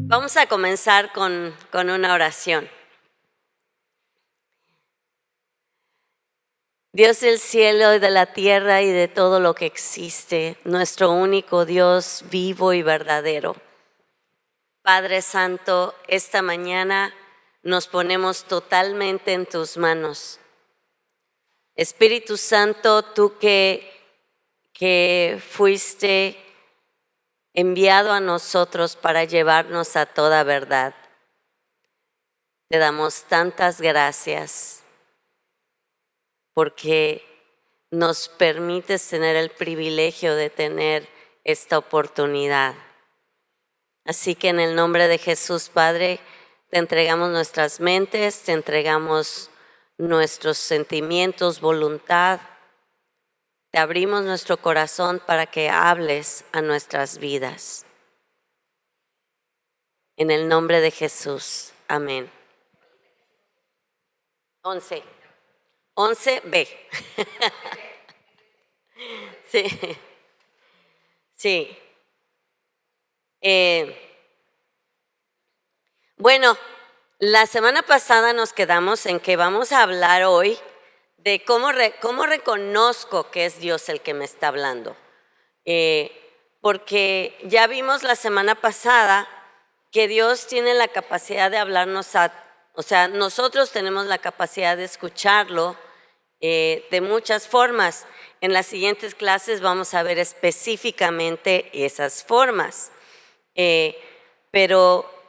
Vamos a comenzar con una oración. Dios del cielo y de la tierra y de todo lo que existe, nuestro único Dios vivo y verdadero. Padre Santo, esta mañana nos ponemos totalmente en tus manos. Espíritu Santo, tú que fuiste enviado a nosotros para llevarnos a toda verdad. Te damos tantas gracias porque nos permites tener el privilegio de tener esta oportunidad. Así que en el nombre de Jesús, Padre, te entregamos nuestras mentes, te entregamos nuestros sentimientos, voluntad. Te abrimos nuestro corazón para que hables a nuestras vidas. En el nombre de Jesús. Amén. 11b. Sí. Bueno, la semana pasada nos quedamos en que vamos a hablar hoy de cómo reconozco que es Dios el que me está hablando. Porque ya vimos la semana pasada que Dios tiene la capacidad de hablarnos nosotros tenemos la capacidad de escucharlo de muchas formas. En las siguientes clases vamos a ver específicamente esas formas.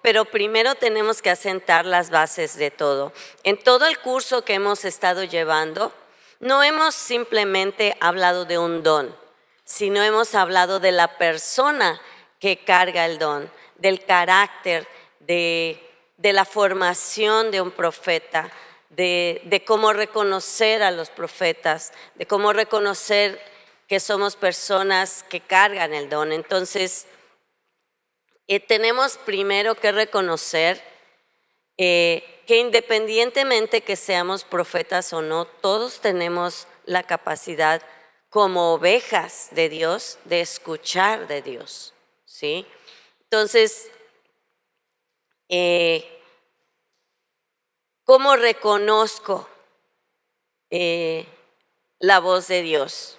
Pero primero tenemos que asentar las bases de todo. En todo el curso que hemos estado llevando, no hemos simplemente hablado de un don, sino hemos hablado de la persona que carga el don, del carácter, de la formación de un profeta, de cómo reconocer a los profetas, de cómo reconocer que somos personas que cargan el don. Entonces, tenemos primero que reconocer que independientemente que seamos profetas o no, todos tenemos la capacidad como ovejas de Dios de escuchar de Dios, ¿sí? Entonces, ¿cómo reconozco la voz de Dios?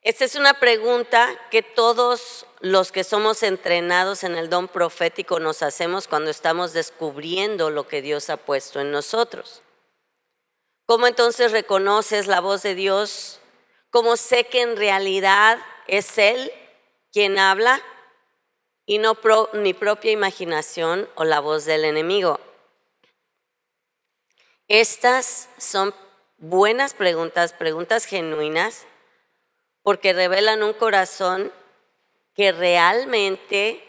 Esta es una pregunta que todos los que somos entrenados en el don profético nos hacemos cuando estamos descubriendo lo que Dios ha puesto en nosotros. ¿Cómo entonces reconoces la voz de Dios? ¿Cómo sé que en realidad es Él quien habla y no mi propia imaginación o la voz del enemigo? Estas son buenas preguntas genuinas, porque revelan un corazón que realmente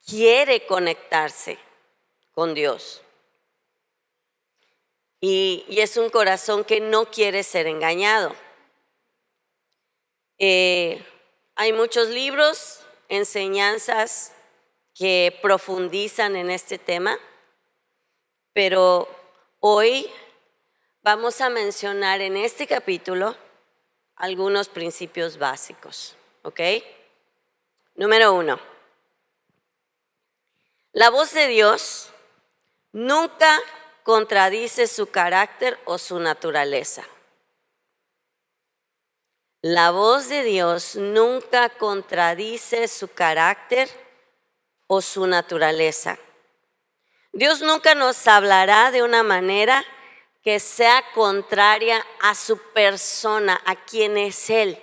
quiere conectarse con Dios. Y es un corazón que no quiere ser engañado. Hay muchos libros, enseñanzas que profundizan en este tema, pero hoy vamos a mencionar en este capítulo algunos principios básicos, ¿ok? Número 1. La voz de Dios nunca contradice su carácter o su naturaleza. La voz de Dios nunca contradice su carácter o su naturaleza. Dios nunca nos hablará de una manera que sea contraria a su persona, a quien es Él.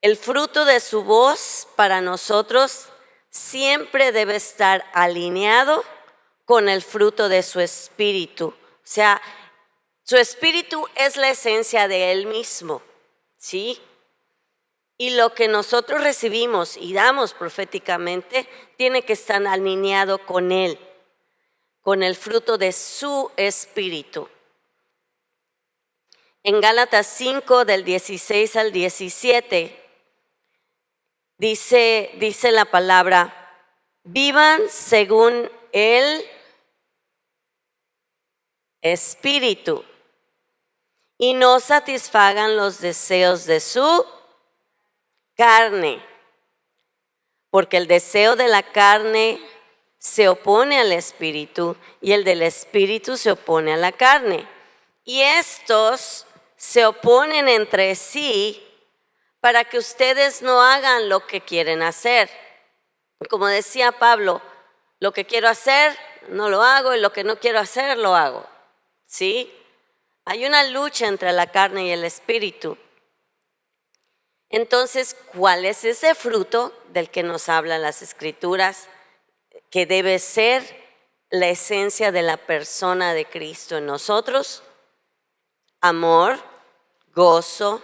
El fruto de su voz para nosotros siempre debe estar alineado con el fruto de su espíritu. O sea, su espíritu es la esencia de Él mismo, ¿sí? Y lo que nosotros recibimos y damos proféticamente tiene que estar alineado con Él, con el fruto de su espíritu. En Gálatas 5, del 16 al 17, dice la palabra: vivan según el espíritu y no satisfagan los deseos de su carne, porque el deseo de la carne se opone al espíritu y el del espíritu se opone a la carne. Y estos se oponen entre sí para que ustedes no hagan lo que quieren hacer. Como decía Pablo, lo que quiero hacer no lo hago y lo que no quiero hacer lo hago. ¿Sí? Hay una lucha entre la carne y el espíritu. Entonces, ¿cuál es ese fruto del que nos hablan las Escrituras, que debe ser la esencia de la persona de Cristo en nosotros? Amor, gozo,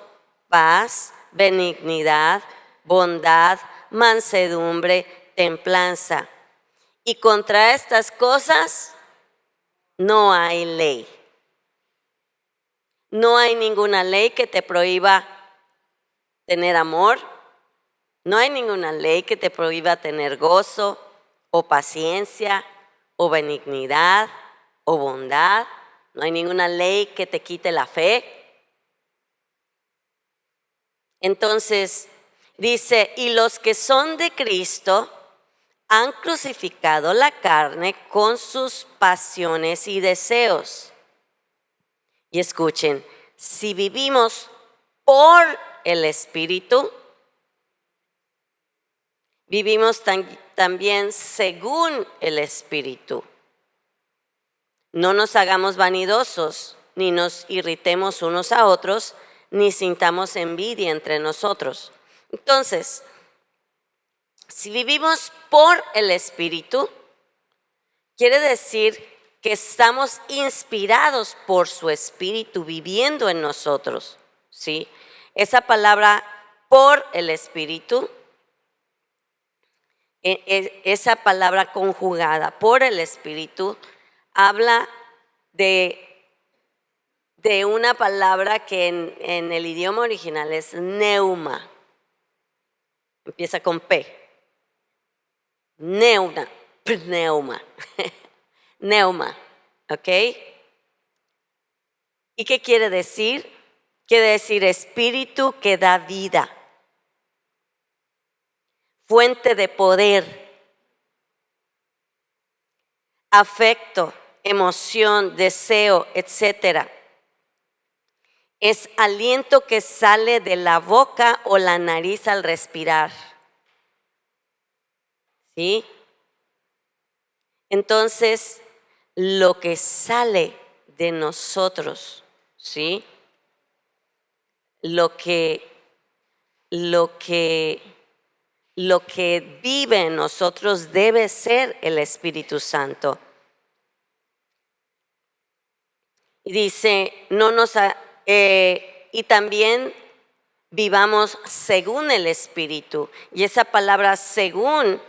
paz, benignidad, bondad, mansedumbre, templanza. Y contra estas cosas no hay ley. No hay ninguna ley que te prohíba tener amor. No hay ninguna ley que te prohíba tener gozo o paciencia o benignidad o bondad. No hay ninguna ley que te quite la fe. Entonces, dice, y los que son de Cristo han crucificado la carne con sus pasiones y deseos. Y escuchen, si vivimos por el Espíritu, vivimos también según el Espíritu. No nos hagamos vanidosos, ni nos irritemos unos a otros, ni sintamos envidia entre nosotros. Entonces, si vivimos por el Espíritu, quiere decir que estamos inspirados por su Espíritu viviendo en nosotros, ¿sí? Esa palabra por el Espíritu, esa palabra conjugada por el Espíritu, habla de una palabra que en el idioma original es neuma. Empieza con P. Neuma. Neuma, ¿ok? ¿Y qué quiere decir? Quiere decir espíritu que da vida, fuente de poder, afecto, emoción, deseo, etcétera. Es aliento que sale de la boca o la nariz al respirar. ¿Sí? Entonces, lo que sale de nosotros, ¿sí? Lo que vive en nosotros debe ser el Espíritu Santo. Y dice, y también vivamos según el Espíritu. Y esa palabra según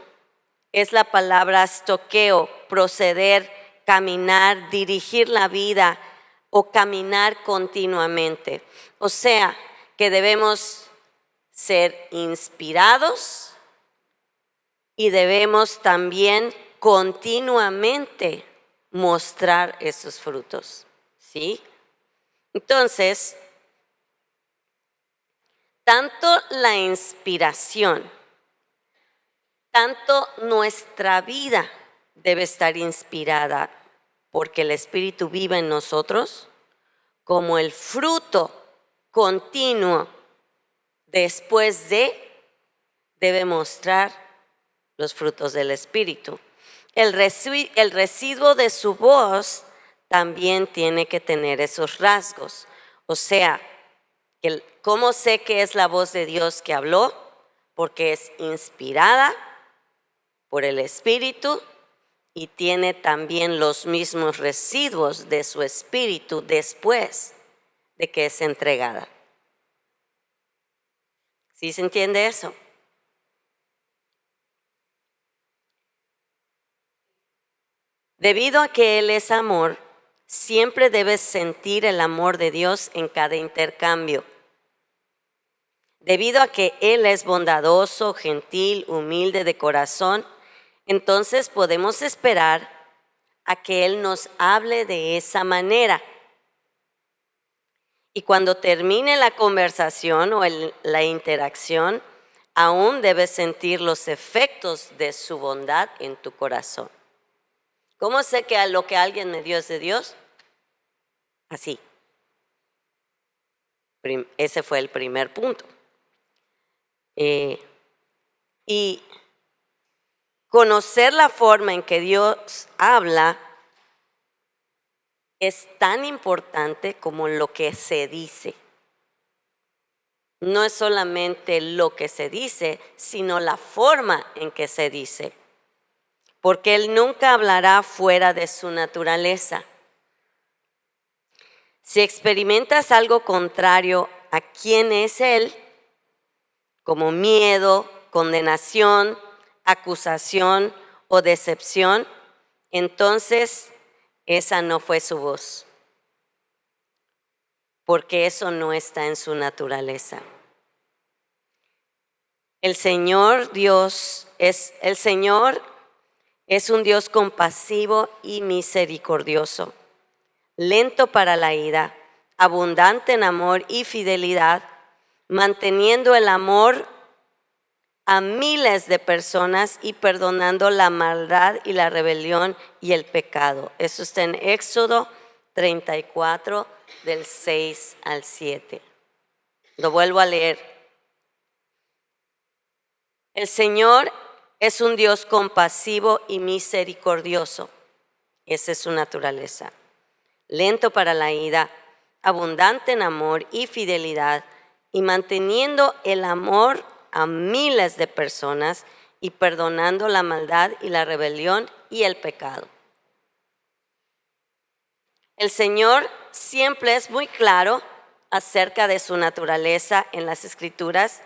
es la palabra stoqueo, proceder, caminar, dirigir la vida o caminar continuamente. O sea, que debemos ser inspirados y debemos también continuamente mostrar esos frutos, ¿sí? Entonces, tanto la inspiración, tanto nuestra vida debe estar inspirada porque el Espíritu vive en nosotros, como el fruto continuo después debe mostrar los frutos del Espíritu. El residuo de su voz también tiene que tener esos rasgos. O sea, ¿cómo sé que es la voz de Dios que habló? Porque es inspirada por el Espíritu y tiene también los mismos residuos de su Espíritu después de que es entregada. ¿Sí se entiende eso? Debido a que Él es amor, siempre debes sentir el amor de Dios en cada intercambio. Debido a que Él es bondadoso, gentil, humilde de corazón, entonces podemos esperar a que Él nos hable de esa manera. Y cuando termine la conversación o la interacción, aún debes sentir los efectos de su bondad en tu corazón. ¿Cómo sé que lo que alguien me dio es de Dios? Así. Ese fue el primer punto. Y conocer la forma en que Dios habla es tan importante como lo que se dice. No es solamente lo que se dice, sino la forma en que se dice. Porque Él nunca hablará fuera de su naturaleza. Si experimentas algo contrario a quién es Él, como miedo, condenación, acusación o decepción, entonces esa no fue su voz, porque eso no está en su naturaleza. El Señor es un Dios compasivo y misericordioso, lento para la ira, abundante en amor y fidelidad, manteniendo el amor a miles de personas y perdonando la maldad y la rebelión y el pecado. Eso está en Éxodo 34, del 6 al 7. Lo vuelvo a leer. El Señor es un Dios compasivo y misericordioso. Esa es su naturaleza. Lento para la ira, abundante en amor y fidelidad, y manteniendo el amor a miles de personas y perdonando la maldad y la rebelión y el pecado. El Señor siempre es muy claro acerca de su naturaleza en las Escrituras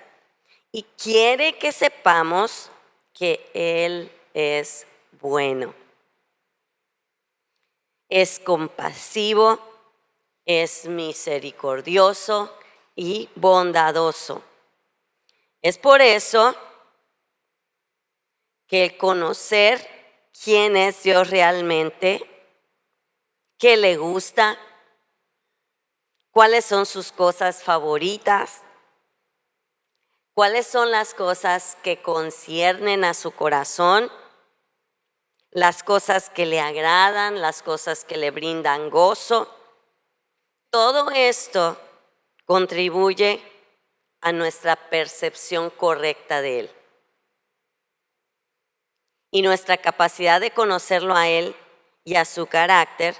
y quiere que sepamos que Él es bueno. Es compasivo, es misericordioso y bondadoso. Es por eso que el conocer quién es Dios realmente, qué le gusta, cuáles son sus cosas favoritas, cuáles son las cosas que conciernen a su corazón, las cosas que le agradan, las cosas que le brindan gozo. Todo esto contribuye a nuestra percepción correcta de Él. Y nuestra capacidad de conocerlo a Él y a su carácter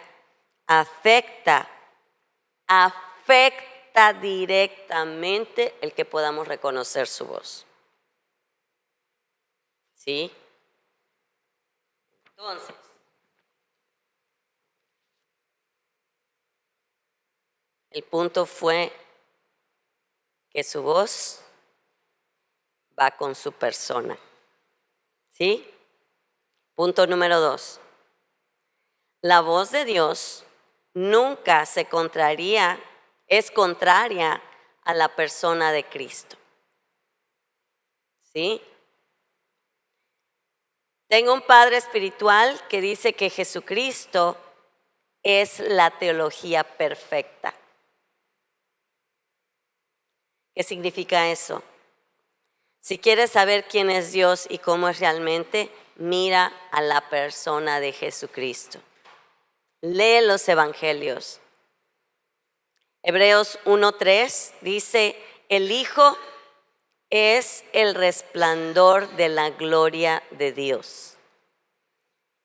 afecta directamente el que podamos reconocer su voz. ¿Sí? Entonces, el punto fue que su voz va con su persona. ¿Sí? Punto número 2. La voz de Dios nunca es contraria a la persona de Cristo. ¿Sí? Tengo un padre espiritual que dice que Jesucristo es la teología perfecta. ¿Qué significa eso? Si quieres saber quién es Dios y cómo es realmente, mira a la persona de Jesucristo. Lee los evangelios. Hebreos 1:3 dice, el Hijo es el resplandor de la gloria de Dios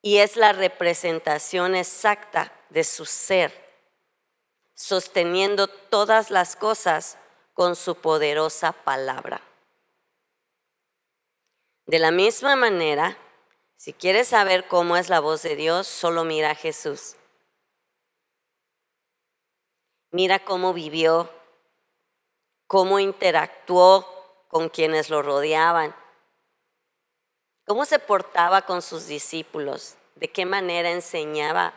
y es la representación exacta de su ser, sosteniendo todas las cosas con su poderosa palabra. De la misma manera, si quieres saber cómo es la voz de Dios, solo mira a Jesús. Mira cómo vivió, cómo interactuó con quienes lo rodeaban, cómo se portaba con sus discípulos, de qué manera enseñaba.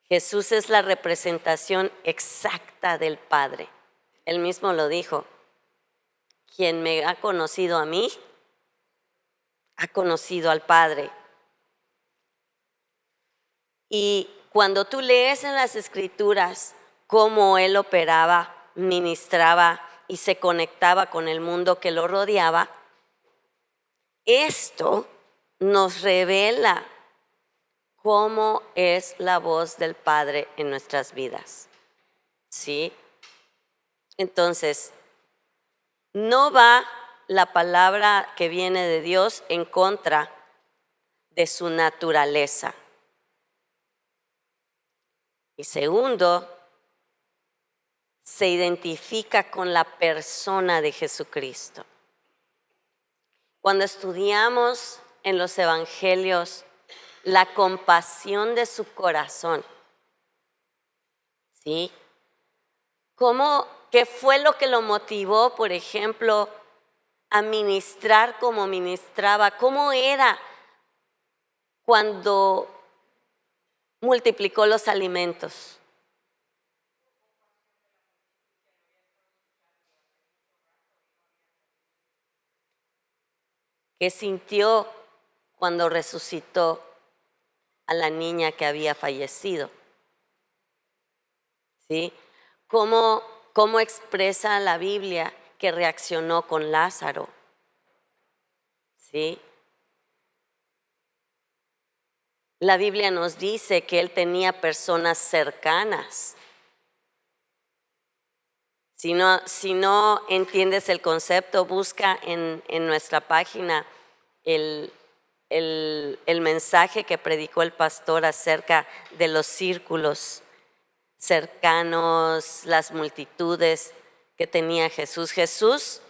Jesús es la representación exacta del Padre. Él mismo lo dijo. Quien me ha conocido a mí, ha conocido al Padre. Y cuando tú lees en las Escrituras cómo Él operaba, ministraba y se conectaba con el mundo que lo rodeaba, esto nos revela cómo es la voz del Padre en nuestras vidas. ¿Sí? Entonces, no va la palabra que viene de Dios en contra de su naturaleza. Y segundo, se identifica con la persona de Jesucristo. Cuando estudiamos en los evangelios la compasión de su corazón, ¿sí? ¿Qué fue lo que lo motivó, por ejemplo, a ministrar como ministraba? ¿Cómo era cuando multiplicó los alimentos? ¿Qué sintió cuando resucitó a la niña que había fallecido? ¿Sí? ¿Cómo expresa la Biblia que reaccionó con Lázaro? ¿Sí? La Biblia nos dice que él tenía personas cercanas. Si no entiendes el concepto, busca en nuestra página el mensaje que predicó el pastor acerca de los círculos cercanos, las multitudes que tenía Jesús. Jesús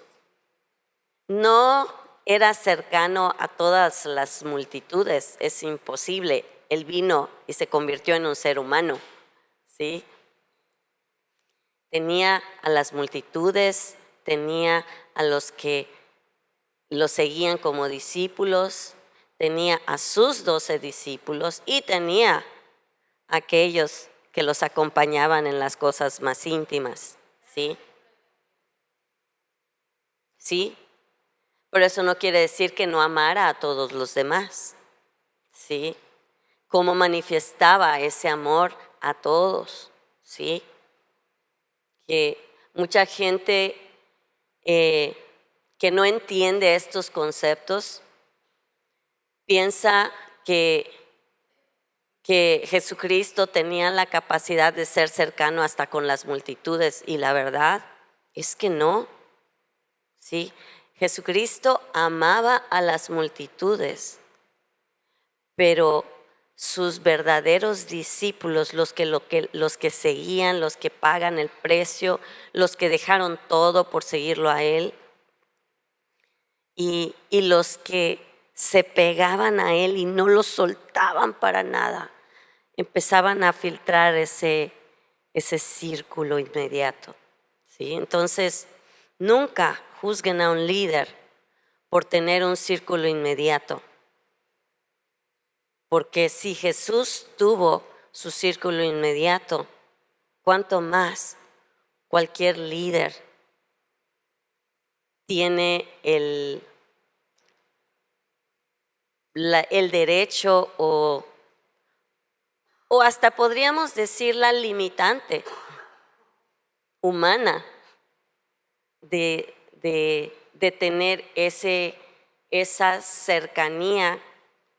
no era cercano a todas las multitudes, es imposible. Él vino y se convirtió en un ser humano, ¿sí? Tenía a las multitudes, tenía a los que lo seguían como discípulos, tenía a sus 12 discípulos y tenía a aquellos que los acompañaban en las cosas más íntimas, ¿sí? ¿Sí? Pero eso no quiere decir que no amara a todos los demás, ¿sí? Cómo manifestaba ese amor a todos, ¿sí? Que mucha gente que no entiende estos conceptos piensa que Jesucristo tenía la capacidad de ser cercano hasta con las multitudes, y la verdad es que no, ¿sí? Jesucristo amaba a las multitudes, pero sus verdaderos discípulos, los que seguían, los que pagan el precio, los que dejaron todo por seguirlo a Él, y los que se pegaban a Él y no lo soltaban para nada, empezaban a filtrar ese círculo inmediato, ¿sí? Entonces, nunca juzguen a un líder por tener un círculo inmediato, porque si Jesús tuvo su círculo inmediato, ¿cuánto más cualquier líder tiene el derecho o hasta podríamos decir la limitante humana de tener esa cercanía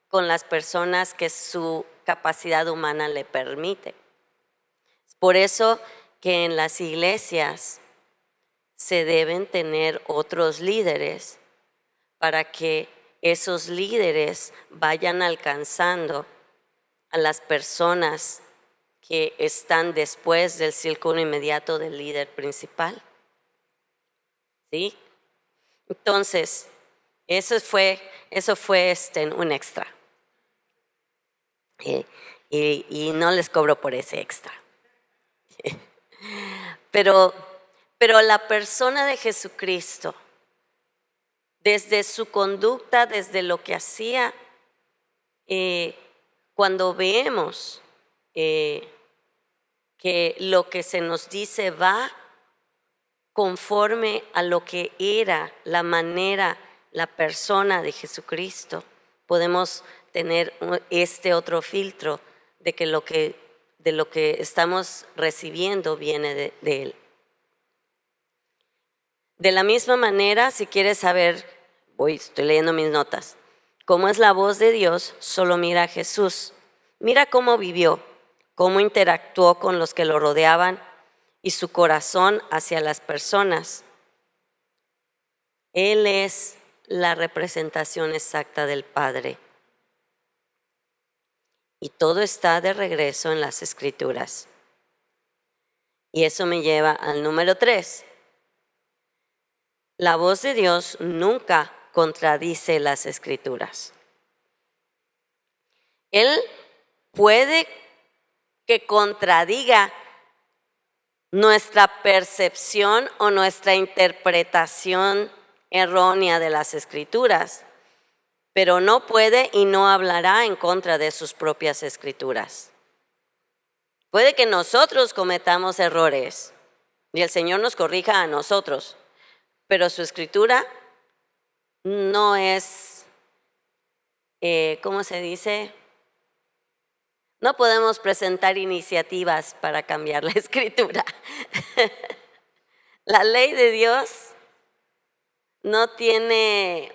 con las personas que su capacidad humana le permite? Por eso que en las iglesias se deben tener otros líderes para que esos líderes vayan alcanzando a las personas que están después del círculo inmediato del líder principal, ¿sí? Entonces, eso fue un extra. Y no les cobro por ese extra. Pero la persona de Jesucristo, desde su conducta, desde lo que hacía, cuando vemos que lo que se nos dice va conforme a lo que era la manera, la persona de Jesucristo, podemos tener este otro filtro de que lo que estamos recibiendo viene de Él. De la misma manera, si quieres saber, estoy leyendo mis notas, cómo es la voz de Dios, solo mira a Jesús. Mira cómo vivió, cómo interactuó con los que lo rodeaban y su corazón hacia las personas. Él es la representación exacta del Padre. Y todo está de regreso en las Escrituras. Y eso me lleva al número 3. La voz de Dios nunca contradice las Escrituras. Él puede que contradiga nuestra percepción o nuestra interpretación errónea de las Escrituras, pero no puede y no hablará en contra de sus propias Escrituras. Puede que nosotros cometamos errores y el Señor nos corrija a nosotros, pero su Escritura no es, ¿cómo se dice? No podemos presentar iniciativas para cambiar la Escritura. La ley de Dios no tiene,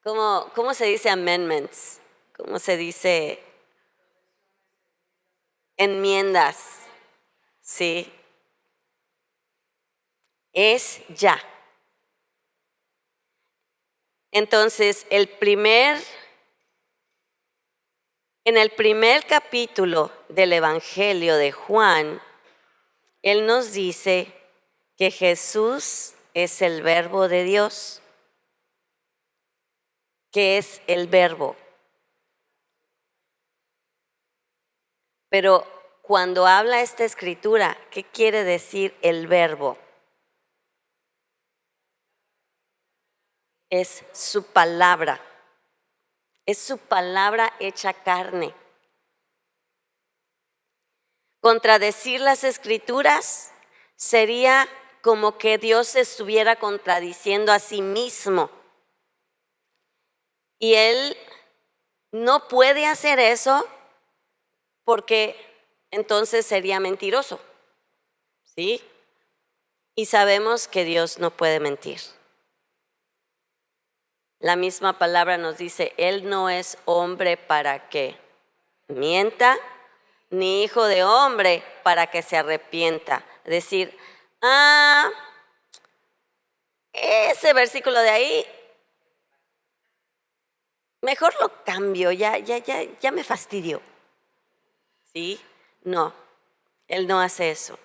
¿cómo se dice amendments? ¿Cómo se dice? Enmiendas. Sí. Es ya. Entonces, en el primer capítulo del Evangelio de Juan, él nos dice que Jesús es el Verbo de Dios. ¿Qué es el Verbo? Pero cuando habla esta Escritura, ¿qué quiere decir el Verbo? Es su palabra. Es su palabra hecha carne. Contradecir las Escrituras sería como que Dios se estuviera contradiciendo a sí mismo. Y Él no puede hacer eso porque entonces sería mentiroso. ¿Sí? Y sabemos que Dios no puede mentir. La misma palabra nos dice, Él no es hombre para que mienta, ni hijo de hombre para que se arrepienta. Decir, ese versículo de ahí, mejor lo cambio, ya me fastidió. ¿Sí? No, Él no hace eso.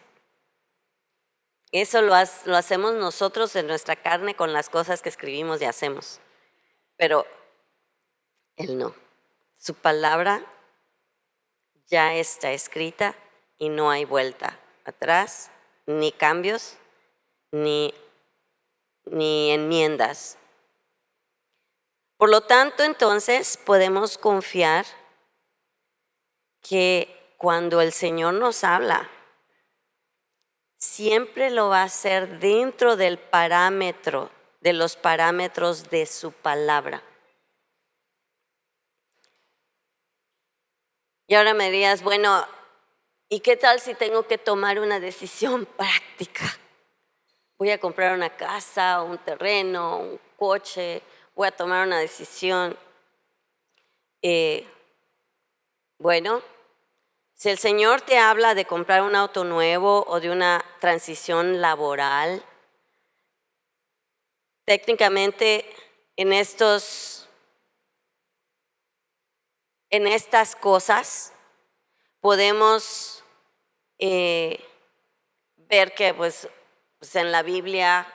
Eso lo hacemos nosotros en nuestra carne con las cosas que escribimos y hacemos. Pero Él no. Su palabra ya está escrita y no hay vuelta atrás, ni cambios, ni enmiendas. Por lo tanto, entonces, podemos confiar que cuando el Señor nos habla, siempre lo va a hacer dentro de los parámetros de su palabra. Y ahora me dirías, bueno, ¿y qué tal si tengo que tomar una decisión práctica? Voy a comprar una casa, un terreno, un coche, voy a tomar una decisión. Bueno, si el Señor te habla de comprar un auto nuevo o de una transición laboral, técnicamente en estas cosas podemos ver que pues en la Biblia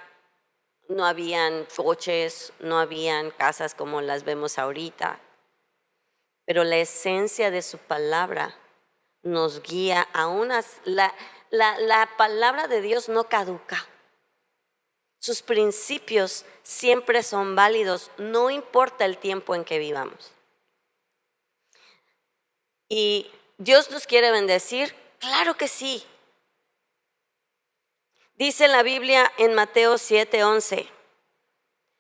no habían coches, no habían casas como las vemos ahorita, pero la esencia de su palabra nos guía a la palabra de Dios no caduca. Sus principios siempre son válidos, no importa el tiempo en que vivamos. ¿Y Dios nos quiere bendecir? Claro que sí. Dice la Biblia en Mateo 7:11,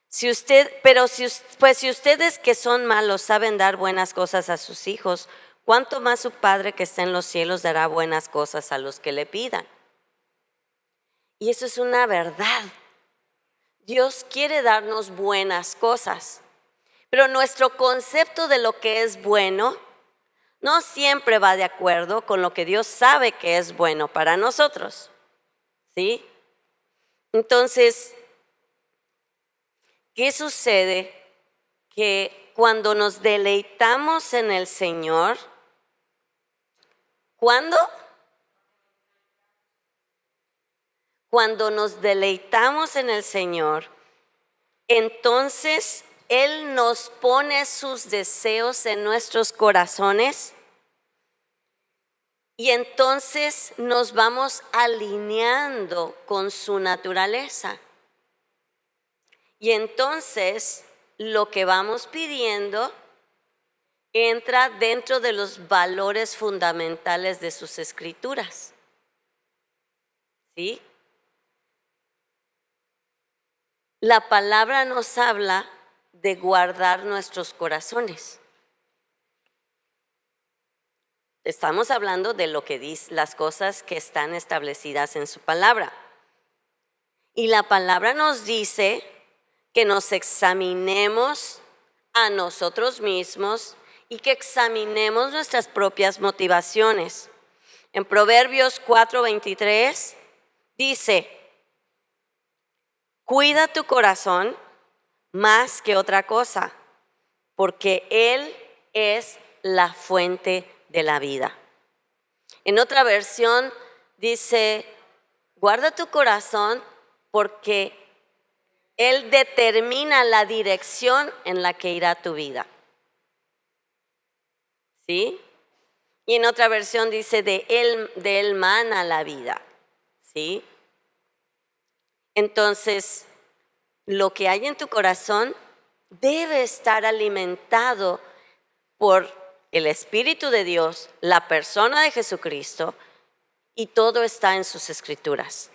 si ustedes que son malos saben dar buenas cosas a sus hijos, ¿cuánto más su Padre que está en los cielos dará buenas cosas a los que le pidan? Y eso es una verdad. Dios quiere darnos buenas cosas, pero nuestro concepto de lo que es bueno no siempre va de acuerdo con lo que Dios sabe que es bueno para nosotros, ¿sí? Entonces, ¿qué sucede? Que cuando nos deleitamos en el Señor, ¿cuándo? Cuando nos deleitamos en el Señor, entonces Él nos pone sus deseos en nuestros corazones y entonces nos vamos alineando con su naturaleza. Y entonces lo que vamos pidiendo entra dentro de los valores fundamentales de sus escrituras. ¿Sí? La palabra nos habla de guardar nuestros corazones. Estamos hablando de lo que dice, las cosas que están establecidas en su palabra. Y la palabra nos dice que nos examinemos a nosotros mismos y que examinemos nuestras propias motivaciones. En Proverbios 4:23 dice: cuida tu corazón más que otra cosa, porque Él es la fuente de la vida. En otra versión dice: guarda tu corazón porque Él determina la dirección en la que irá tu vida. ¿Sí? Y en otra versión dice: de él mana la vida. ¿Sí? Entonces, lo que hay en tu corazón debe estar alimentado por el Espíritu de Dios, la persona de Jesucristo, y todo está en sus escrituras.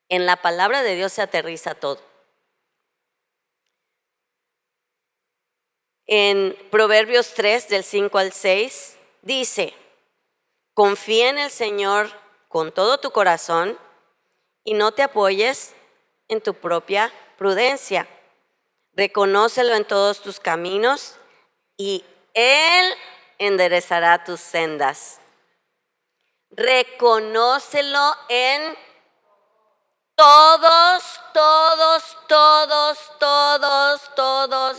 En la palabra de Dios se aterriza todo. En Proverbios 3, del 5 al 6, dice: confía en el Señor con todo tu corazón y no te apoyes en tu propia prudencia. Reconócelo en todos tus caminos y Él enderezará tus sendas. Reconócelo en todos,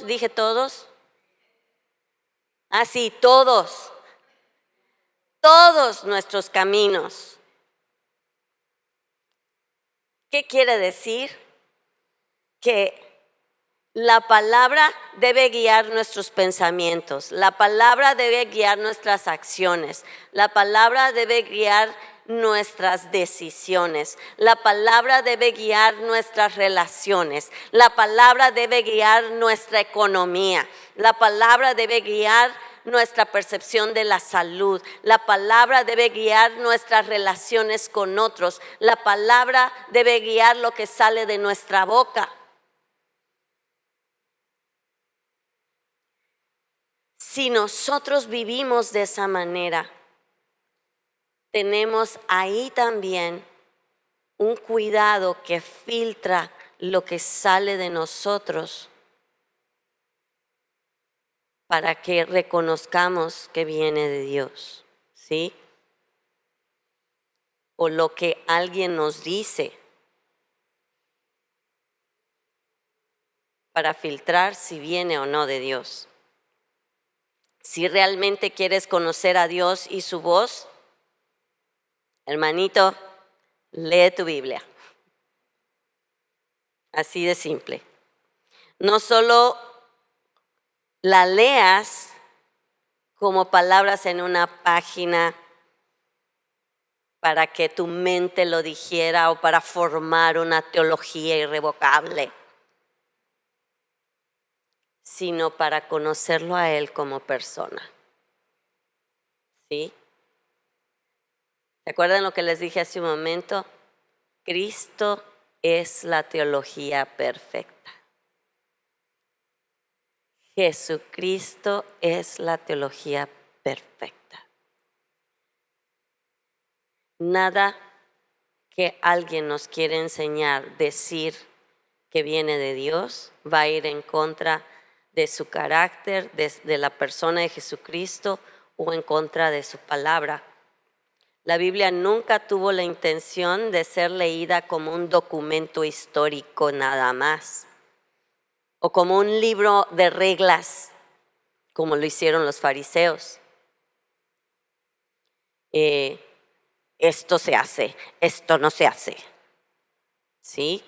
dije todos. Así, todos nuestros caminos. ¿Qué quiere decir? Que la palabra debe guiar nuestros pensamientos, la palabra debe guiar nuestras acciones, la palabra debe guiar nuestras decisiones, la palabra debe guiar nuestras relaciones, la palabra debe guiar nuestra economía, la palabra debe guiar nuestra percepción de la salud, la palabra debe guiar nuestras relaciones con otros, la palabra debe guiar lo que sale de nuestra boca. Si nosotros vivimos de esa manera, tenemos ahí también un cuidado que filtra lo que sale de nosotros para que reconozcamos que viene de Dios, ¿sí? O lo que alguien nos dice, para filtrar si viene o no de Dios. Si realmente quieres conocer a Dios y su voz, hermanito, lee tu Biblia. Así de simple. No solo la leas como palabras en una página para que tu mente lo dijera o para formar una teología irrevocable, sino para conocerlo a Él como persona. ¿Sí? ¿Se acuerdan lo que les dije hace un momento? Cristo es la teología perfecta. Jesucristo es la teología perfecta. Nada que alguien nos quiere enseñar, decir que viene de Dios, va a ir en contra de su carácter, de la persona de Jesucristo o en contra de su palabra. La Biblia nunca tuvo la intención de ser leída como un documento histórico nada más, o como un libro de reglas, como lo hicieron los fariseos. Esto se hace, esto no se hace. ¿Sí?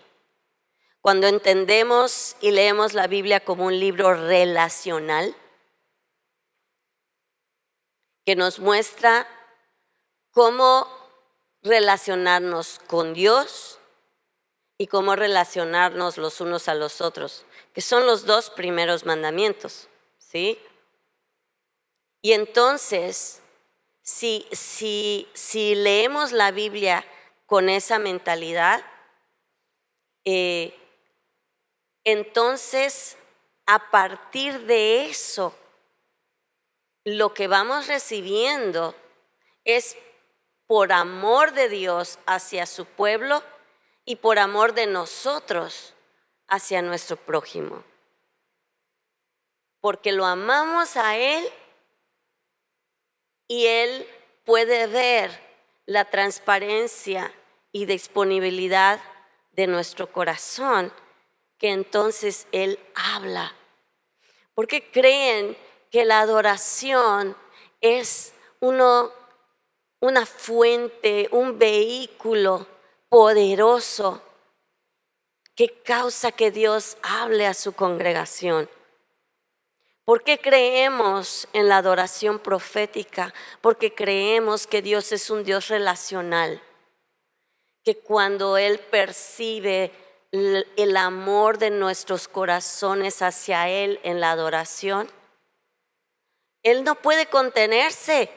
Cuando entendemos y leemos la Biblia como un libro relacional, que nos muestra cómo relacionarnos con Dios y cómo relacionarnos los unos a los otros, que son los 2 primeros mandamientos, ¿sí? Y entonces, si leemos la Biblia con esa mentalidad, entonces, a partir de eso, lo que vamos recibiendo es por amor de Dios hacia su pueblo y por amor de nosotros hacia nuestro prójimo. Porque lo amamos a Él y Él puede ver la transparencia y disponibilidad de nuestro corazón, que entonces Él habla. ¿Por qué creen que la adoración es una fuente, un vehículo poderoso que causa que Dios hable a su congregación? ¿Por qué creemos en la adoración profética? Porque creemos que Dios es un Dios relacional, que cuando Él percibe el amor de nuestros corazones hacia Él en la adoración, Él no puede contenerse.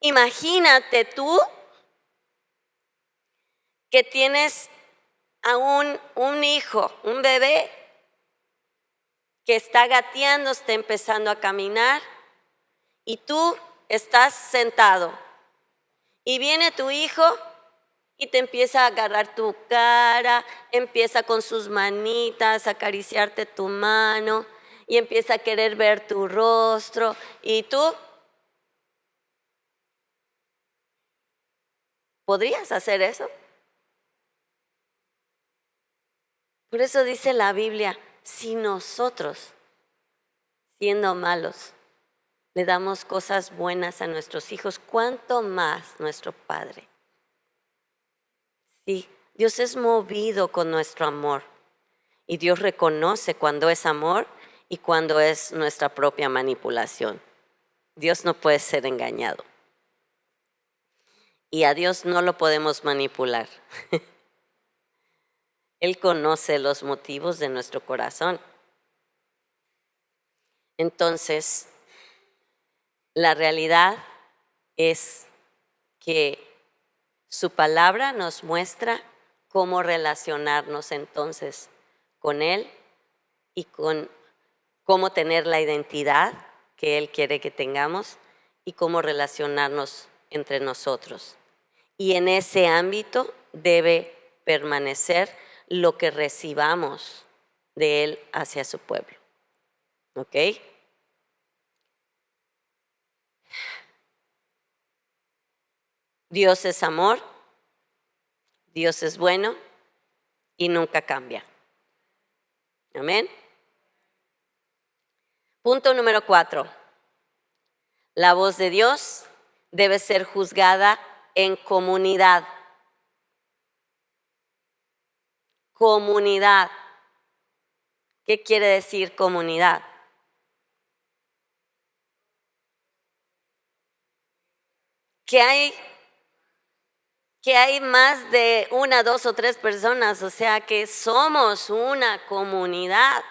Imagínate tú que tienes a un hijo, un bebé, que está gateando, está empezando a caminar, y tú estás sentado, y viene tu hijo y te empieza a agarrar tu cara, empieza con sus manitas a acariciarte tu mano, y empieza a querer ver tu rostro, y tú ¿podrías hacer eso? Por eso dice la Biblia, si nosotros, siendo malos, le damos cosas buenas a nuestros hijos, ¿cuánto más nuestro Padre? Sí, Dios es movido con nuestro amor y Dios reconoce cuando es amor y cuando es nuestra propia manipulación. Dios no puede ser engañado y a Dios no lo podemos manipular. Él conoce los motivos de nuestro corazón. Entonces, la realidad es que su palabra nos muestra cómo relacionarnos entonces con Él y con cómo tener la identidad que Él quiere que tengamos y cómo relacionarnos entre nosotros. Y en ese ámbito debe permanecer lo que recibamos de Él hacia su pueblo. ¿Ok? Dios es amor, Dios es bueno y nunca cambia. Amén. Punto número 4. La voz de Dios debe ser juzgada en comunidad. Comunidad. ¿Qué quiere decir comunidad? Que hay más de 1, 2 o 3 personas, o sea que somos una comunidad.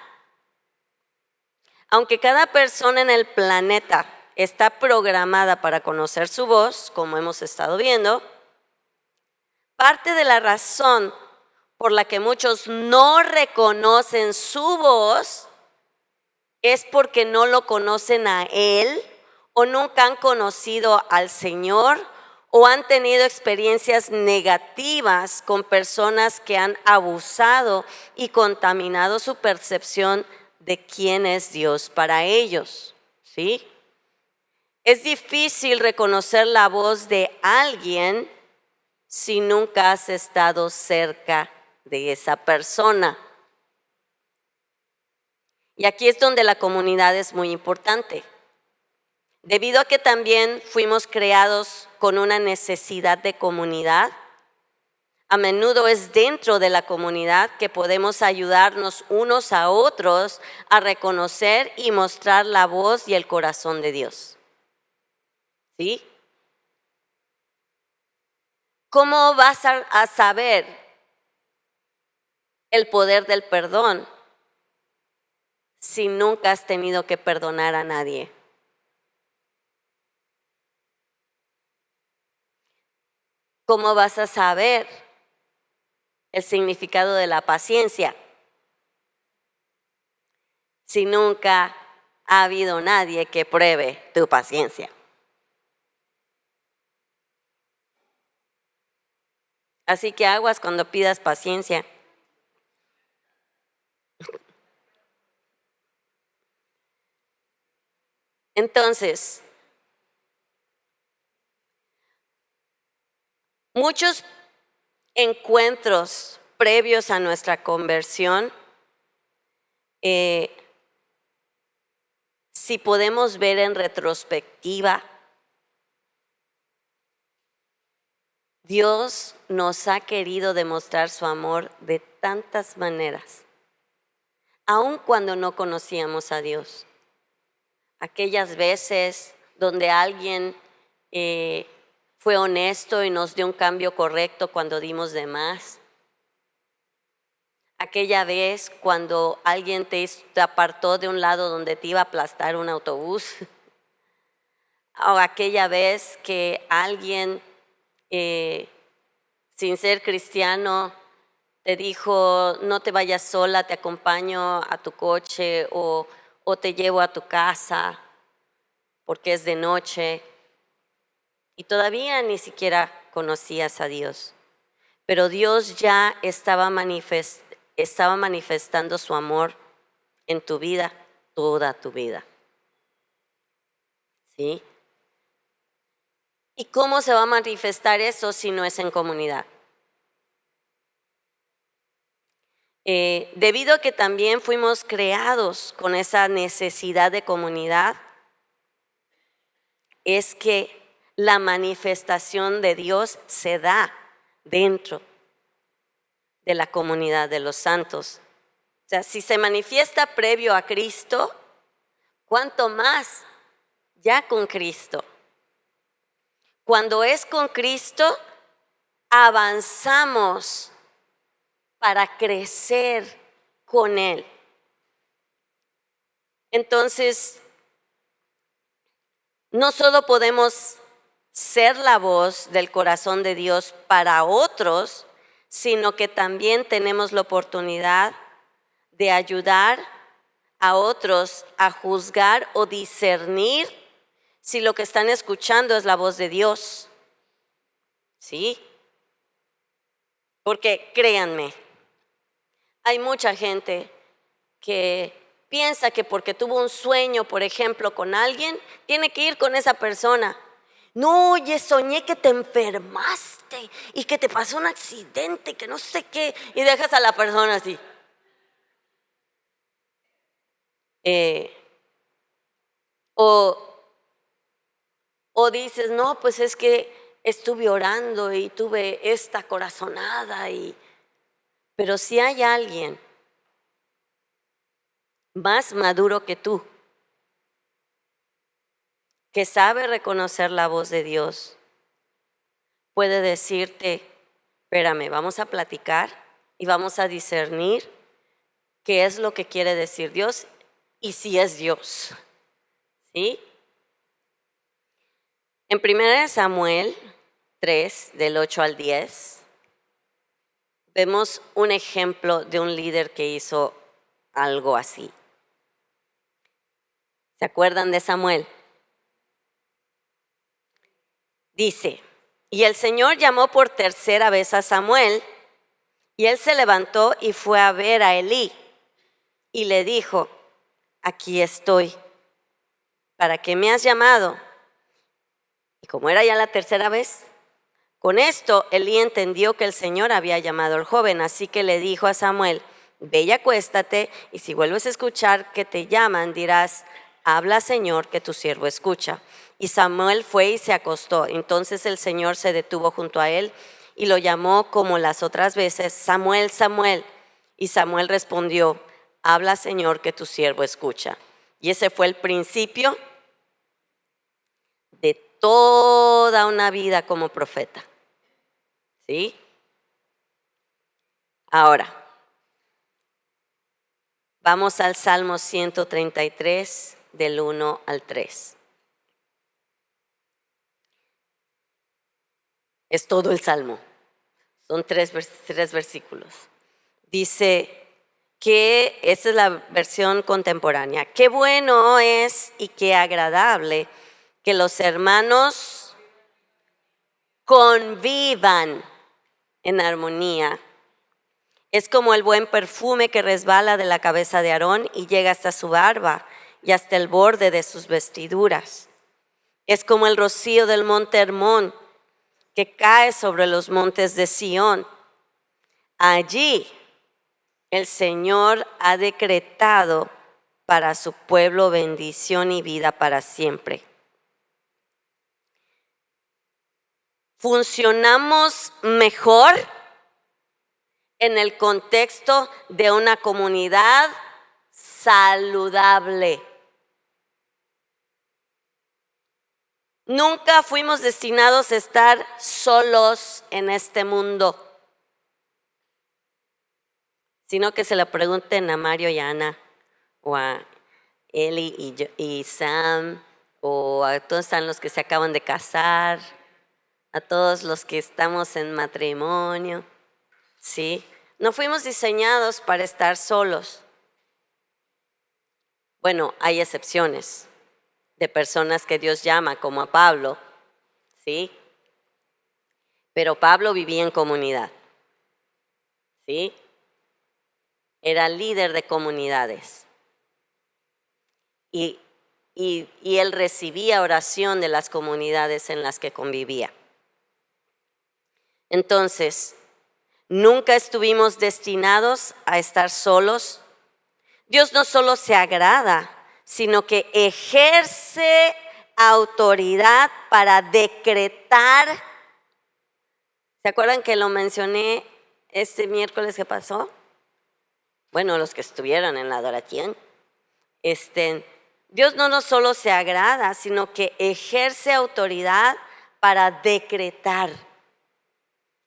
Aunque cada persona en el planeta está programada para conocer su voz, como hemos estado viendo, parte de la razón por la que muchos no reconocen su voz es porque no lo conocen a Él o nunca han conocido al Señor o han tenido experiencias negativas con personas que han abusado y contaminado su percepción de quién es Dios para ellos, ¿sí? Es difícil reconocer la voz de alguien si nunca has estado cerca de esa persona. Y aquí es donde la comunidad es muy importante. Debido a que también fuimos creados con una necesidad de comunidad, a menudo es dentro de la comunidad que podemos ayudarnos unos a otros a reconocer y mostrar la voz y el corazón de Dios. ¿Sí? ¿Cómo vas a saber el poder del perdón si nunca has tenido que perdonar a nadie? ¿Cómo vas a saber el significado de la paciencia si nunca ha habido nadie que pruebe tu paciencia? Así que aguas cuando pidas paciencia. Entonces, muchos encuentros previos a nuestra conversión, si podemos ver en retrospectiva, Dios nos ha querido demostrar su amor de tantas maneras, aun cuando no conocíamos a Dios. Aquellas veces donde alguien fue honesto y nos dio un cambio correcto cuando dimos de más. Aquella vez cuando alguien te apartó de un lado donde te iba a aplastar un autobús. O aquella vez que alguien, sin ser cristiano, te dijo, no te vayas sola, te acompaño a tu coche o te llevo a tu casa porque es de noche. Y todavía ni siquiera conocías a Dios. Pero Dios ya estaba manifestando su amor en tu vida, toda tu vida. ¿Sí? ¿Y cómo se va a manifestar eso si no es en comunidad? Debido a que también fuimos creados con esa necesidad de comunidad, es que la manifestación de Dios se da dentro de la comunidad de los santos. O sea, si se manifiesta previo a Cristo, ¿cuánto más ya con Cristo? Cuando es con Cristo, avanzamos para crecer con Él. Entonces, no solo podemos ser la voz del corazón de Dios para otros, sino que también tenemos la oportunidad de ayudar a otros a juzgar o discernir si lo que están escuchando es la voz de Dios. ¿Sí? Porque créanme, hay mucha gente que piensa que porque tuvo un sueño, por ejemplo, con alguien, tiene que ir con esa persona. No, oye, soñé que te enfermaste y que te pasó un accidente, que no sé qué, y dejas a la persona así. O dices, no, pues es que estuve orando y tuve esta corazonada, pero si hay alguien más maduro que tú, que sabe reconocer la voz de Dios, puede decirte, espérame, vamos a platicar y vamos a discernir qué es lo que quiere decir Dios y si es Dios. ¿Sí? En 1 Samuel 3, del 8 al 10, vemos un ejemplo de un líder que hizo algo así. ¿Se acuerdan de Samuel? Dice, Y el Señor llamó por tercera vez a Samuel, y él se levantó y fue a ver a Elí, y le dijo: aquí estoy, ¿para qué me has llamado? Y como era ya la tercera vez, con esto Elí entendió que el Señor había llamado al joven, así que le dijo a Samuel: ve y acuéstate, y si vuelves a escuchar que te llaman, dirás: habla, Señor, que tu siervo escucha. Y Samuel fue y se acostó. Entonces el Señor se detuvo junto a él y lo llamó como las otras veces: Samuel, Samuel. Y Samuel respondió: habla, Señor, que tu siervo escucha. Y ese fue el principio de toda una vida como profeta. ¿Sí? Ahora, vamos al Salmo 133, del 1 al 3. Es todo el Salmo. Son tres versículos. Dice que esta es la versión contemporánea. Qué bueno es y qué agradable que los hermanos convivan en armonía. Es como el buen perfume que resbala de la cabeza de Aarón y llega hasta su barba y hasta el borde de sus vestiduras. Es como el rocío del monte Hermón que cae sobre los montes de Sión. Allí el Señor ha decretado para su pueblo bendición y vida para siempre. Funcionamos mejor en el contexto de una comunidad saludable. Nunca fuimos destinados a estar solos en este mundo, sino que se lo pregunten a Mario y Ana, o a Eli y Sam, o a todos están los que se acaban de casar, a todos los que estamos en matrimonio, ¿sí? No fuimos diseñados para estar solos. Bueno, hay excepciones de personas que Dios llama, como a Pablo, ¿sí? Pero Pablo vivía en comunidad, ¿sí? Era líder de comunidades. Y él recibía oración de las comunidades en las que convivía. Entonces, nunca estuvimos destinados a estar solos. Dios no solo se agrada, sino que ejerce autoridad para decretar. ¿Se acuerdan que lo mencioné este miércoles que pasó? Bueno, los que estuvieron en la adoración. Dios no solo se agrada, sino que ejerce autoridad para decretar.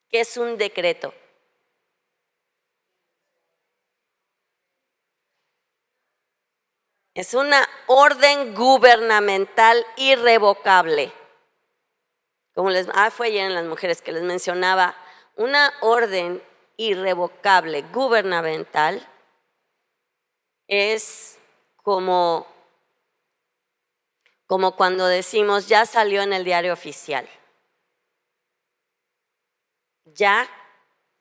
¿Qué es un decreto? Es una orden gubernamental irrevocable. Como fue ayer en las mujeres que les mencionaba, una orden irrevocable gubernamental es como cuando decimos: ya salió en el diario oficial. Ya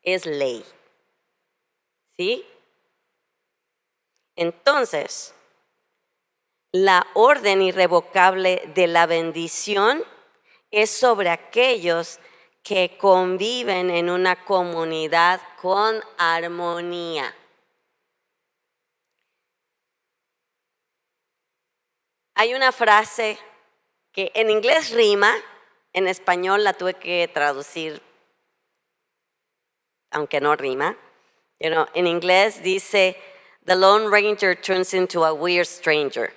es ley. ¿Sí? Entonces, la orden irrevocable de la bendición es sobre aquellos que conviven en una comunidad con armonía. Hay una frase que en inglés rima, en español la tuve que traducir, aunque no rima. Pero en inglés dice: the Lone Ranger turns into a weird stranger.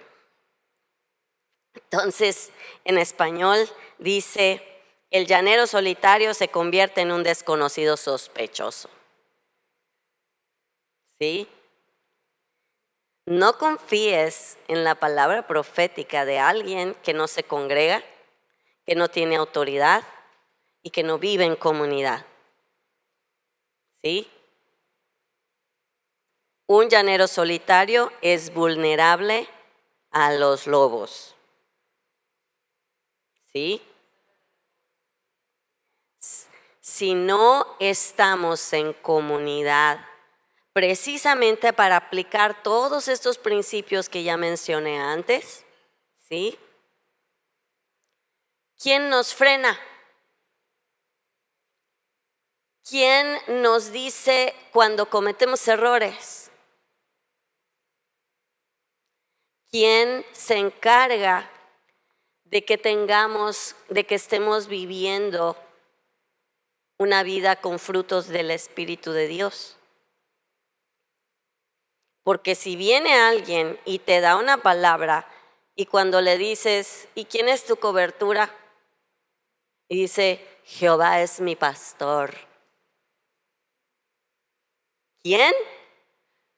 Entonces, en español dice: el llanero solitario se convierte en un desconocido sospechoso. ¿Sí? No confíes en la palabra profética de alguien que no se congrega, que no tiene autoridad y que no vive en comunidad. ¿Sí? Un llanero solitario es vulnerable a los lobos. ¿Sí? si no estamos en comunidad, precisamente para aplicar todos estos principios que ya mencioné antes, ¿sí? ¿Quién nos frena? ¿Quién nos dice cuando cometemos errores? ¿Quién se encarga de que estemos viviendo una vida con frutos del Espíritu de Dios? Porque si viene alguien y te da una palabra y cuando le dices, ¿y quién es tu cobertura? Y dice, Jehová es mi pastor. ¿Quién?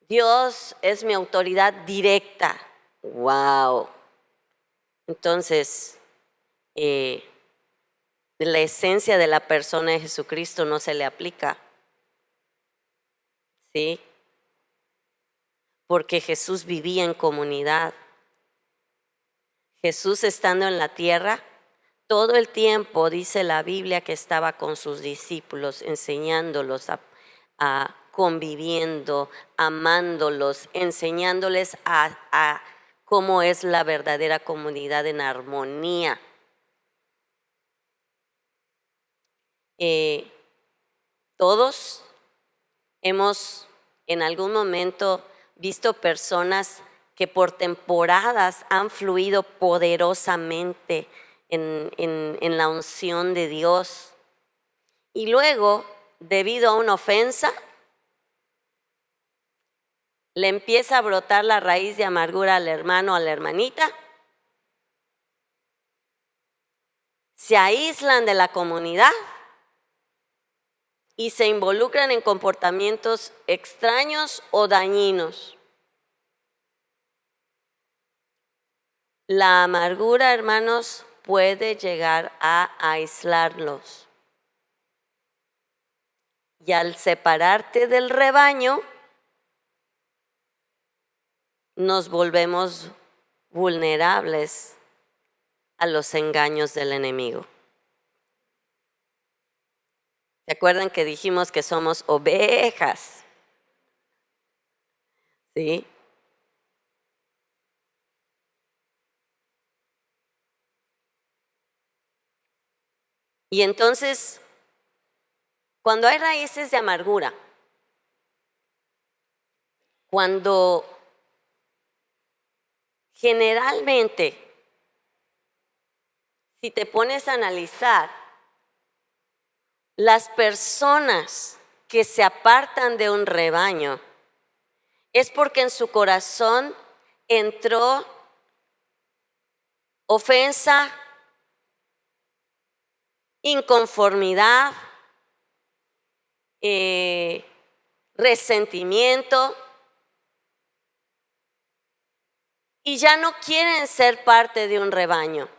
Dios es mi autoridad directa. ¡Wow! Entonces, la esencia de la persona de Jesucristo no se le aplica, ¿sí? Porque Jesús vivía en comunidad. Jesús estando en la tierra, todo el tiempo dice la Biblia que estaba con sus discípulos, enseñándolos a conviviendo, amándolos, enseñándoles a cómo es la verdadera comunidad en armonía. Todos hemos en algún momento visto personas que por temporadas han fluido poderosamente en la unción de Dios. Y luego, debido a una ofensa, le empieza a brotar la raíz de amargura al hermano o a la hermanita. Se aíslan de la comunidad y se involucran en comportamientos extraños o dañinos. La amargura, hermanos, puede llegar a aislarlos. Y al separarte del rebaño, nos volvemos vulnerables a los engaños del enemigo. ¿Se acuerdan que dijimos que somos ovejas? ¿Sí? Y entonces, cuando hay raíces de amargura, cuando generalmente, si te pones a analizar, las personas que se apartan de un rebaño es porque en su corazón entró ofensa, inconformidad, resentimiento, y ya no quieren ser parte de un rebaño.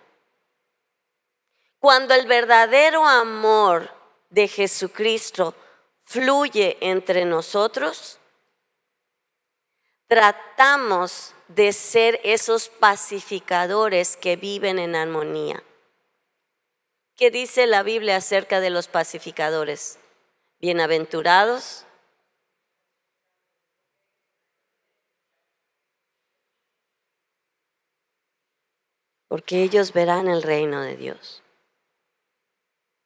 Cuando el verdadero amor de Jesucristo fluye entre nosotros, tratamos de ser esos pacificadores que viven en armonía. ¿Qué dice la Biblia acerca de los pacificadores? Bienaventurados porque ellos verán el reino de Dios.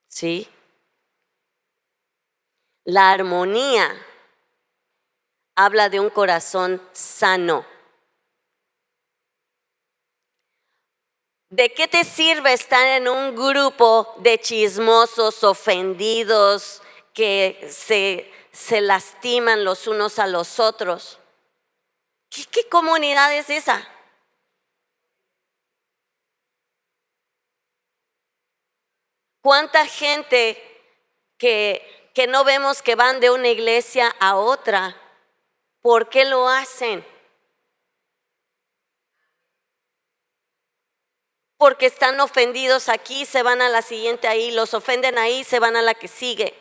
¿Sí? La armonía habla de un corazón sano. ¿De qué te sirve estar en un grupo de chismosos, ofendidos, que se lastiman los unos a los otros? ¿Qué comunidad es esa? ¿Cuánta gente que no vemos que van de una iglesia a otra? ¿Por qué lo hacen? Porque están ofendidos aquí, se van a la siguiente ahí, los ofenden ahí, se van a la que sigue.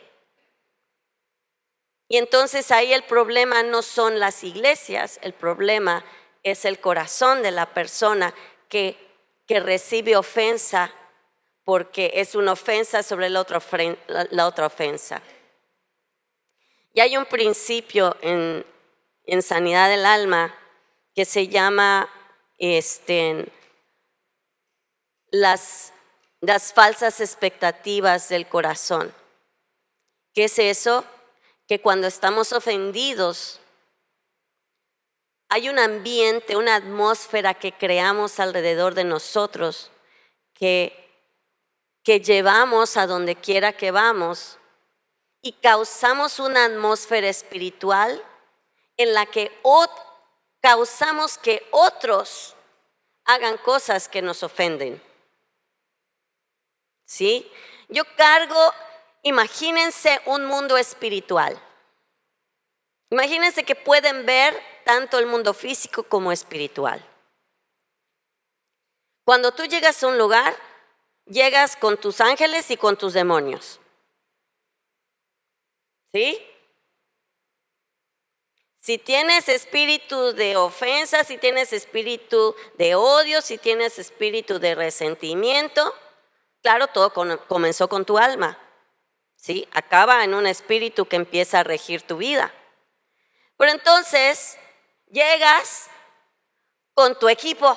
Y entonces ahí el problema no son las iglesias, el problema es el corazón de la persona que recibe ofensa porque es una ofensa sobre la otra ofensa. Y hay un principio en sanidad del alma que se llama las falsas expectativas del corazón. ¿Qué es eso? Que cuando estamos ofendidos, hay un ambiente, una atmósfera que creamos alrededor de nosotros, que llevamos a donde quiera que vamos, y causamos una atmósfera espiritual en la que causamos que otros hagan cosas que nos ofenden. ¿Sí? Yo cargo, imagínense un mundo espiritual. Imagínense que pueden ver tanto el mundo físico como espiritual. Cuando tú llegas a un lugar, llegas con tus ángeles y con tus demonios. ¿Sí? Si tienes espíritu de ofensa, si tienes espíritu de odio, si tienes espíritu de resentimiento, claro, todo comenzó con tu alma. ¿Sí? Acaba en un espíritu que empieza a regir tu vida. Pero entonces llegas con tu equipo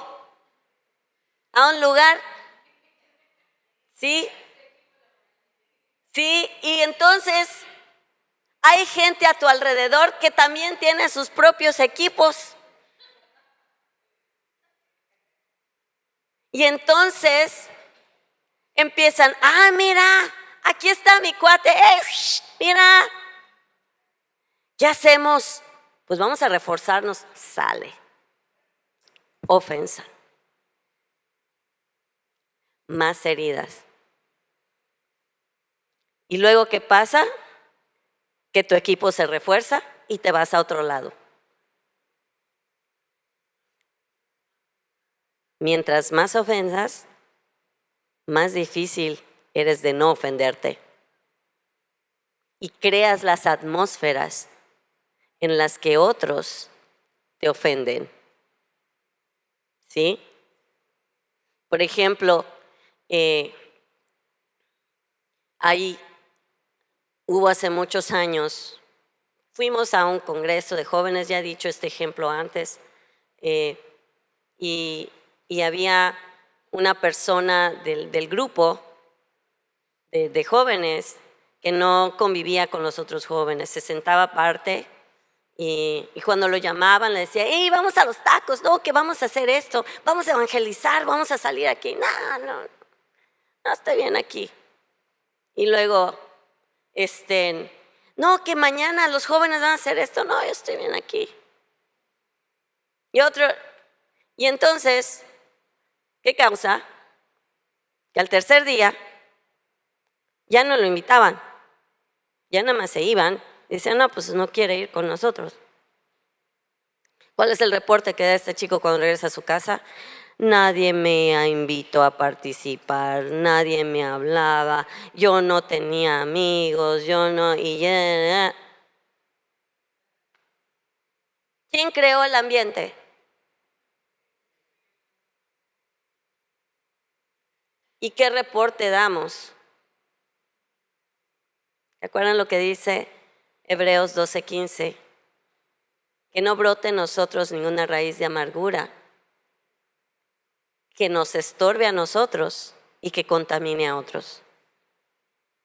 a un lugar, ¿sí? Sí, y entonces hay gente a tu alrededor que también tiene sus propios equipos. Y entonces empiezan, mira, aquí está mi cuate, mira, ¿qué hacemos? Pues vamos a reforzarnos, sale. Ofensa. Más heridas. ¿Y luego qué pasa? Que tu equipo se refuerza y te vas a otro lado. Mientras más ofensas, más difícil eres de no ofenderte. Y creas las atmósferas en las que otros te ofenden. ¿Sí? Por ejemplo, hubo hace muchos años, fuimos a un congreso de jóvenes, ya he dicho este ejemplo antes, y había una persona del grupo de jóvenes que no convivía con los otros jóvenes, se sentaba aparte y cuando lo llamaban le decía, ¡hey, vamos a los tacos! No, que vamos a hacer esto, vamos a evangelizar, vamos a salir aquí. No estoy bien aquí. Y luego, no, que mañana los jóvenes van a hacer esto. No, yo estoy bien aquí. Y entonces, ¿qué causa? Que al tercer día ya no lo invitaban, ya nada más se iban. Dicen, no, pues no quiere ir con nosotros. ¿Cuál es el reporte que da este chico cuando regresa a su casa? Nadie me invitó a participar, nadie me hablaba, yo no tenía amigos, ¿Quién creó el ambiente? ¿Y qué reporte damos? ¿Se acuerdan lo que dice Hebreos 12:15? Que no brote en nosotros ninguna raíz de amargura, que nos estorbe a nosotros y que contamine a otros.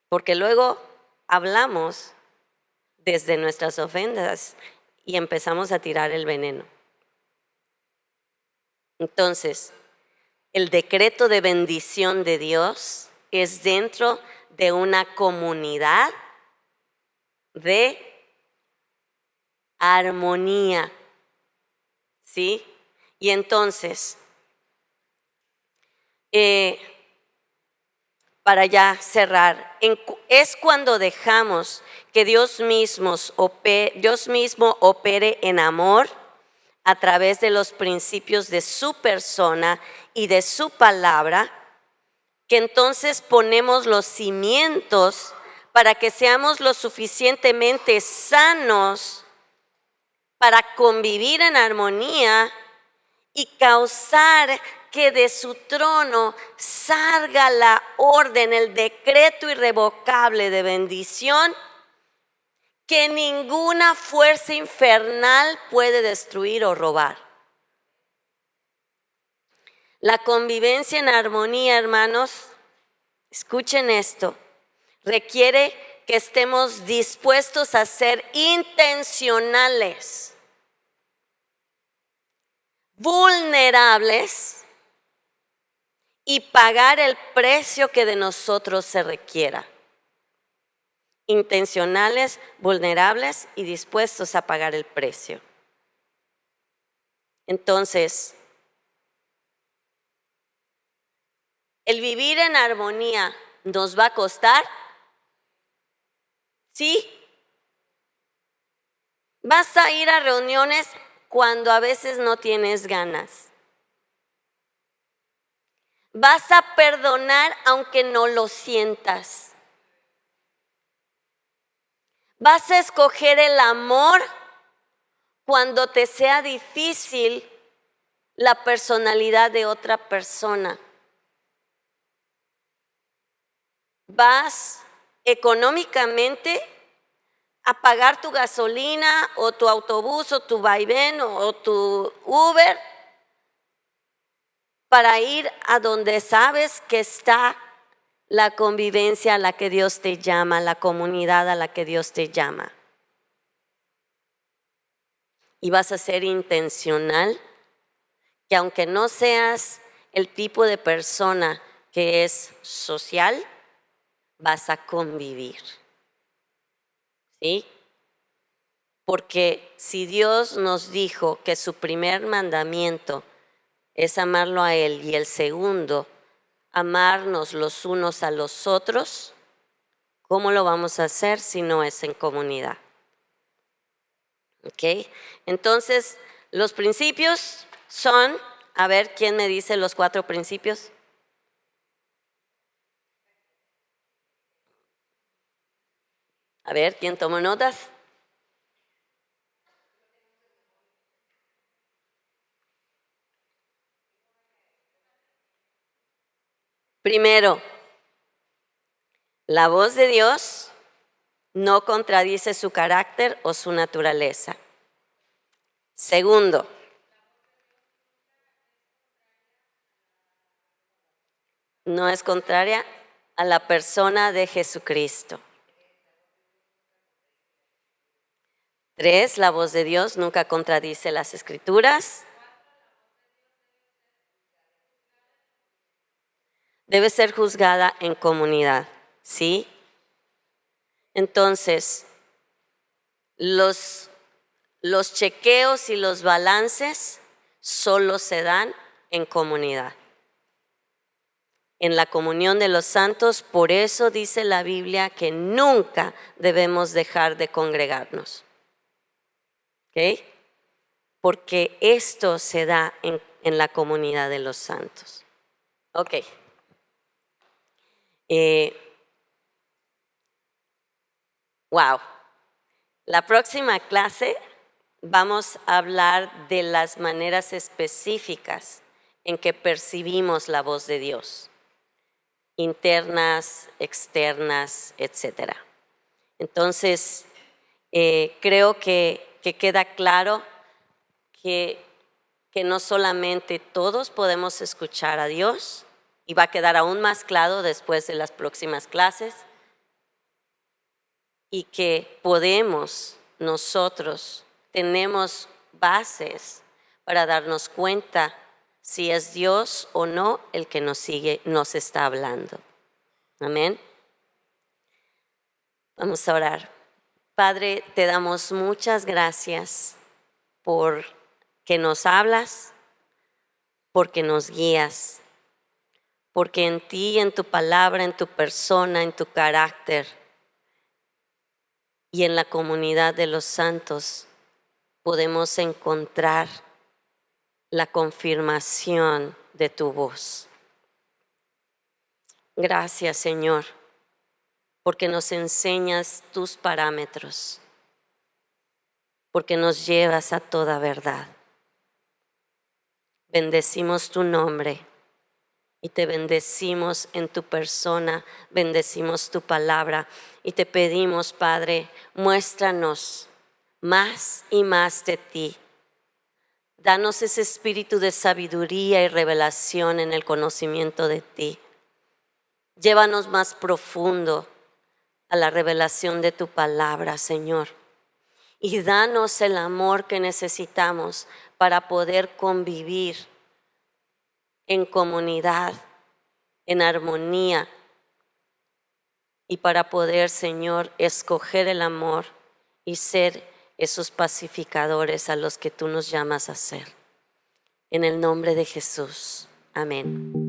Porque luego hablamos desde nuestras ofensas y empezamos a tirar el veneno. Entonces, el decreto de bendición de Dios es dentro de una comunidad de armonía, ¿sí? Y entonces, para ya cerrar, es cuando dejamos que Dios mismo opere en amor a través de los principios de su persona y de su palabra, que entonces ponemos los cimientos para que seamos lo suficientemente sanos para convivir en armonía y causar que de su trono salga la orden, el decreto irrevocable de bendición que ninguna fuerza infernal puede destruir o robar. La convivencia en armonía, hermanos, escuchen esto, requiere que estemos dispuestos a ser intencionales, vulnerables y pagar el precio que de nosotros se requiera. Intencionales, vulnerables y dispuestos a pagar el precio. Entonces, ¿el vivir en armonía nos va a costar? ¿Sí? ¿Vas a ir a reuniones cuando a veces no tienes ganas? ¿Vas a perdonar aunque no lo sientas? ¿Vas a escoger el amor cuando te sea difícil la personalidad de otra persona? ¿Vas económicamente a pagar tu gasolina o tu autobús o tu vaivén o tu Uber para ir a donde sabes que está la convivencia a la que Dios te llama, la comunidad a la que Dios te llama? Y vas a ser intencional, que aunque no seas el tipo de persona que es social, vas a convivir. ¿Sí? Porque si Dios nos dijo que su primer mandamiento es amarlo a Él y el segundo, amarnos los unos a los otros, ¿cómo lo vamos a hacer si no es en comunidad? ¿Ok? Entonces, los principios son, a ver, ¿quién me dice los 4 principios? A ver, ¿quién tomó notas? Primero, la voz de Dios no contradice su carácter o su naturaleza. Segundo, no es contraria a la persona de Jesucristo. 3, la voz de Dios nunca contradice las Escrituras. Debe ser juzgada en comunidad, ¿sí? Entonces, los chequeos y los balances solo se dan en comunidad. En la comunión de los santos, por eso dice la Biblia que nunca debemos dejar de congregarnos. ¿Ok? Porque esto se da en la comunidad de los santos. Ok. Wow. La próxima clase vamos a hablar de las maneras específicas en que percibimos la voz de Dios. Internas, externas, etc. Entonces, creo que queda claro que no solamente todos podemos escuchar a Dios, y va a quedar aún más claro después de las próximas clases, y que nosotros tenemos bases para darnos cuenta si es Dios o no el que nos está hablando. Amén. Vamos a orar. Padre, te damos muchas gracias por que nos hablas, porque nos guías, porque en ti, en tu palabra, en tu persona, en tu carácter y en la comunidad de los santos podemos encontrar la confirmación de tu voz. Gracias, Señor, porque nos enseñas tus parámetros, porque nos llevas a toda verdad. bendecimos tu nombre y te bendecimos en tu persona, bendecimos tu palabra y te pedimos, Padre, muéstranos más y más de ti. Danos ese espíritu de sabiduría y revelación en el conocimiento de ti. Llévanos más profundo a la revelación de tu palabra, Señor. Y danos el amor que necesitamos para poder convivir en comunidad, en armonía, y para poder, Señor, escoger el amor y ser esos pacificadores a los que tú nos llamas a ser. En el nombre de Jesús. Amén.